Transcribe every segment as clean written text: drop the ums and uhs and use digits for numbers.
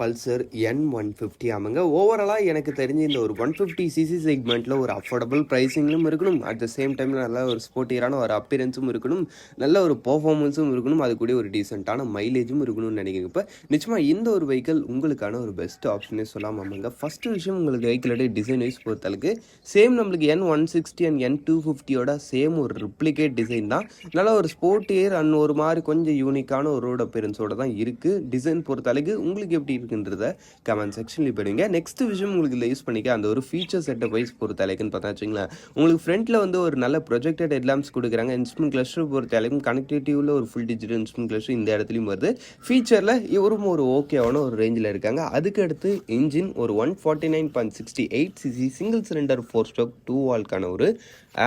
Pulsar N150 ஆமாங்க. ஓவராலாக எனக்கு தெரிஞ்சு இந்த ஒரு 150cc செக்மெண்ட்டில் ஒரு அஃபோர்டபுள் ப்ரைஸிங்லும் இருக்கணும். அட் த சேம் டைமில் நல்ல ஒரு ஸ்போர்ட்டியரான ஒரு அப்பியரன்ஸும் இருக்கணும். நல்ல ஒரு பர்ஃபார்மன்ஸும் இருக்கணும். அது கூட ஒரு டீசெண்டான மைலேஜும் இருக்கணும்னு நினைக்கிறேன். இப்போ நிச்சயமாக இந்த ஒரு வெஹிக்கிள் உங்களுக்கான ஒரு பெஸ்ட் ஆப்ஷனே சொல்லலாம் ஆமாங்க. ஃபஸ்ட்டு விஷயம் உங்களுக்கு வெஹிக்கிளோட டிசைன் வைஸ் பொறுத்தளவுக்கு சேம் நம்மளுக்கு N160 அண்ட் N250யோட சேம் ஒரு ரிப்ளிகேட் டிசைன் தான். நல்ல ஒரு ஸ்போர்ட்டியர் அண்ட் ஒரு மாதிரி கொஞ்சம் யூனிக்கான ஒரு ரோட் அப்பியரன்ஸோட தான் இருக்குது. டிசைன் பொறுத்தளவுக்கு உங்களுக்கு எப்படி இருக்குன்றத கமெண்ட் செக்ஷன்ல போடுங்க. நெக்ஸ்ட் விஷயம் உங்களுக்கு யூஸ் பண்ணிக்க அந்த ஒரு ஃபீச்சர் செட்டப் வைஸ் பொறுத்த அளவுக்குன்னு பார்த்தா வச்சுங்களேன், உங்களுக்கு ஃப்ரண்ட்ல வந்து ஒரு நல்ல ப்ரொஜெக்டட் ஹெட்லாம்ப்ஸ் கொடுக்குறாங்க. இன்ஸ்ட்ருமெண்ட் கிளஸ்டர் பொறுத்த அளவுக்கு கனெக்டிவிட்டியில் ஒரு ஃபுல் டிஜிட்டல் இன்ஸ்ட்ருமெண்ட் கிளஸ்டர் இந்த இடத்துலையும் வருது. ஃபீச்சரில் இவரும் ஒரு ஓகேவான ஒரு ரேஞ்சில் இருக்காங்க. அதுக்கு அடுத்து இன்ஜின் ஒரு 149.68cc சிங்கிள் சிலிண்டர் 4 ஸ்ட்ரோக் 2 வால்க்கான ஒரு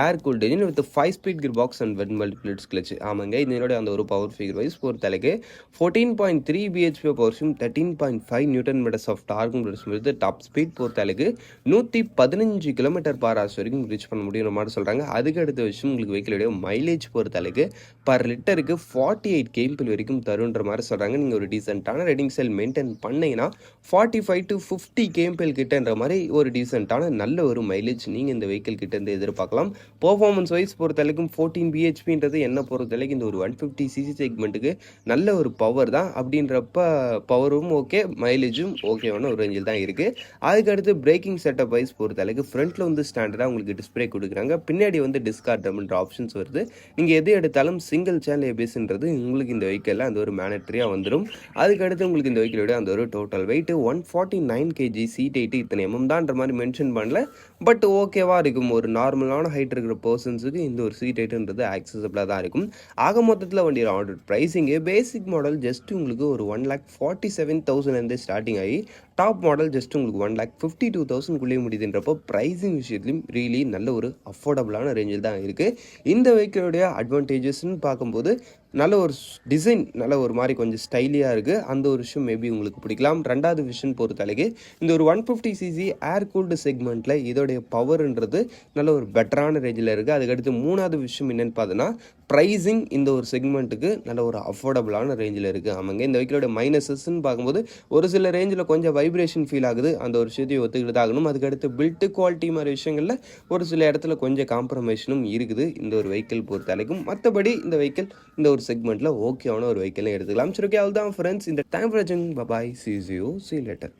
air cooled engine with 5 speed gear box and wet multiplates clutch. ஆமாங்க, இதனோட அந்த ஒரு பவர் ஃபிகர் வைஸ் பொறுத்த அளவுக்கு 14.3 bhp பவர்ஸும் 13.5 நியூட்டன் மீட்டர்ஸ் ஆஃப் டார்க்கும் வித் டாப் ஸ்பீட் பொறுத்த அளவுக்கு 115 km/h வரைக்கும் ரீச் பண்ண முடியுற மாதிரி சொல்கிறாங்க. அதுக்கு அடுத்த விஷயம் உங்களுக்கு வெஹிக்கிளோடைய மைலேஜ் பொறுத்த அளவுக்கு பர் லிட்டருக்கு 48 kmpl வரைக்கும் தருன்ற மாதிரி சொல்கிறாங்க. நீங்கள் ஒரு டீசெண்டான ரைடிங் ஸ்டைல் மெயின்டைன் பண்ணீங்கன்னா 45 to 50 kmpl கிட்டன்ற மாதிரி ஒரு டீசெண்டான நல்ல ஒரு மைலேஜ் நீங்கள் இந்த வெஹிக்கிள் கிட்ட இருந்து எதிர்பார்க்கலாம். பர்ஃபார்மன்ஸ் வைஸ் பொறுத்த அளவுக்கும் 14 bhpன்றது என்ன பொறுத்த அளவுக்கு இந்த ஒரு 150cc செக்மெண்ட்டுக்கு நல்ல ஒரு பவர் தான். அப்படின்றப்ப பவரும் ஓகே, மைலேஜும் ஓகேவான ஒரு ரேஞ்சில் தான் இருக்குது. அதுக்கடுத்து பிரேக்கிங் செட்டப் வைஸ் பொறுத்த அளவுக்கு ஃப்ரண்ட்டில் வந்து ஸ்டாண்டர்டாக உங்களுக்கு டிஸ்பிளே கொடுக்குறாங்க. பின்னாடி வந்து டிஸ்கார்ட் அப்படின்ற ஆப்ஷன்ஸ் வருது. நீங்கள் எது எடுத்தாலும் சிங்கிள் சேனல் ஏபிஎஸ்ன்றது உங்களுக்கு இந்த வெஹிக்கிளில் அந்த ஒரு மேனட்ரியாக வந்துடும். அதுக்கடுத்து உங்களுக்கு இந்த வெஹிக்கிளோட அந்த ஒரு total weight 149 kg, seat height இத்தனை தான்ற மாதிரி மென்ஷன் பண்ணல. பட் ஓகேவாக இருக்கும். ஒரு நார்மலான ஹைட் இருக்கிற பர்சன்ஸுக்கு இந்த ஒரு சீட் ஹைட்டுன்றது ஆக்சசபிளாக தான் இருக்கும். ஆக மொத்தத்தில் வண்டியோட order pricing basic model just உங்களுக்கு ஒரு 1,47,000 ஸ்டார்டிங் ஆகி டாப் மாடல் ஜஸ்ட் உங்களுக்கு 1,52,000 முடியுதுன்றப்போ ப்ரைஸிங் விஷயத்துலையும் ரியலி நல்ல ஒரு அஃபோர்டபுளான ரேஞ்சில் தான் இருக்குது. இந்த வெஹிக்கிளோடைய அட்வான்டேஜஸ்ன்னு பார்க்கும்போது நல்ல ஒரு டிசைன் நல்ல ஒரு மாதிரி கொஞ்சம் ஸ்டைலியாக இருக்குது. அந்த ஒரு விஷயம் மேபி உங்களுக்கு பிடிக்கலாம். ரெண்டாவது விஷயம் பொறுத்தளவுக்கு இந்த ஒரு 150cc ஏர் கூல்டு செக்மெண்ட்டில் இதோடைய பவர்ன்றது நல்ல ஒரு பெட்டரான ரேஞ்சில் இருக்குது. அதுக்கடுத்து மூணாவது விஷயம் என்னென்னு பார்த்தோன்னா ப்ரைஸிங் இந்த ஒரு செக்மெண்ட்டுக்கு நல்ல ஒரு அஃபோர்டபுளான ரேஞ்சில் இருக்குது. ஆமாங்க, இந்த வெஹிக்கிளோட மைனஸஸ்ன்னு பார்க்கும்போது ஒரு சில ரேஞ்சில் கொஞ்சம் வைப்ரேஷன் ஃபீல் ஆகுது. அந்த ஒரு விஷயத்தையும் ஒத்துக்கிட்டு ஆகணும். அதுக்கடுத்து பில்ட் குவாலிட்டி மாதிரி விஷயங்களில் ஒரு சில இடத்துல கொஞ்சம் காம்ப்ரமைஷனும் இருக்குது இந்த ஒரு வெஹிக்கிள் பொறுத்த அளவுக்கும். மற்றபடி இந்த வெஹிக்கிள் இந்த ஒரு செக்மெண்ட்டில் ஓகேவான ஒரு வெஹிக்கிளை எடுத்துக்கலாம். சரி, ஓகே, அவ்வளோதான் ஃப்ரெண்ட்ஸ். இந்த டைம் ஃபார் வாட்சிங். Bye, see you later.